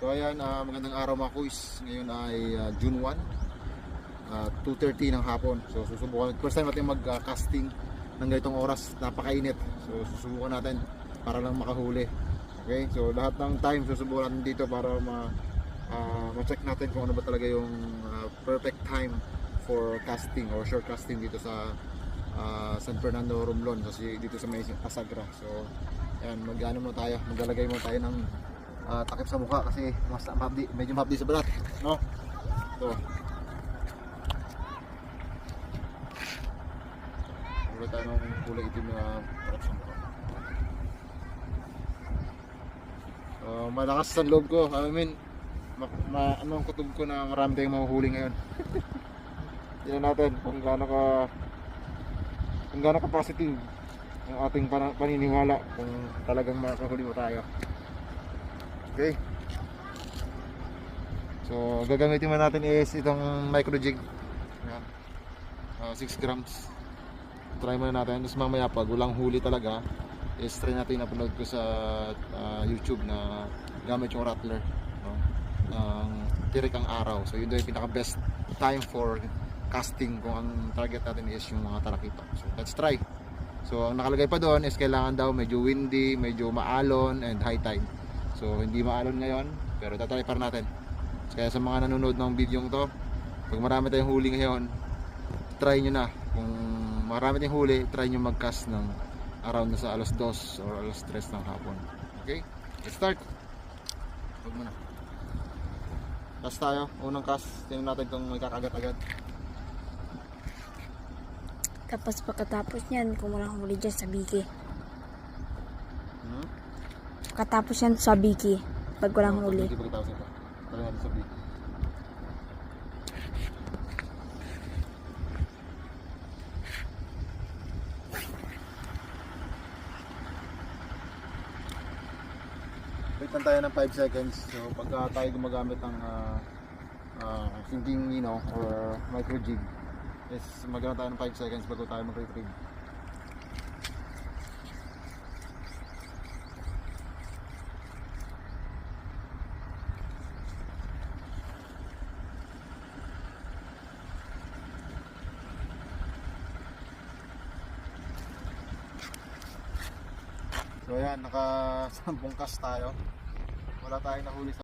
So ayan, magandang araw mga kuys. Ngayon ay June 1, 2:30 ng hapon. So susubukan, first time natin mag-casting ng ganitong oras, napakainit. So susubukan natin para lang makahuli. Okay, so lahat ng time susubukan natin dito para ma-check natin kung ano ba talaga yung perfect time for casting or short casting dito sa San Fernando, Romblon, kasi dito sa may Asagra. So ayan, maglalagay mo tayo ng takip sa mukha kasi mas medyo mapdi sa balat, no? So wala tayo ng kulay itim na takip sa mukha. So malakas sa loob ko, I mean ano ang kutob ko na marami tayong mahuhuli ngayon. Tingnan natin kung gaano ka positive ang ating paniniwala kung talagang makakahuli mo tayo. Okay, so gagamitin mo natin is itong micro jig. Ayan, 6 grams. Try muna natin, tapos mamaya pag walang huli talaga is try natin upload ko sa YouTube na gamit yung rattler, no? Tirik ang araw. So yun daw yung pinaka best time for casting kung ang target natin is yung mga tarakito. So let's try. So ang nakalagay pa doon is kailangan daw medyo windy, medyo maalon and high tide. So hindi maalon ngayon, pero tatry pa natin. So, kaya sa mga nanonood ng video to, pag marami tayong huli ngayon, try nyo na. Kung marami tayong huli, try nyo mag-cast ng around na sa alas 2 or alas 3 ng hapon. Okay, let's start. Huwag mo na. Cast tayo, unang cast. Tingnan natin kung may kakagat agad. Tapos pagkatapos niyan, kung walang huli dyan sa biki. Pagkatapos yan sa biki, pag walang huli. Pagkatapos ito, try natin sa biki. Wait lang tayo ng 5 seconds. So pagka tayo gumagamit ng sinking, or micro jig, is magana tayo ng 5 seconds bago tayo mag-retrieve. So ayan, naka 10 cast tayo. Wala tayong nahuli sa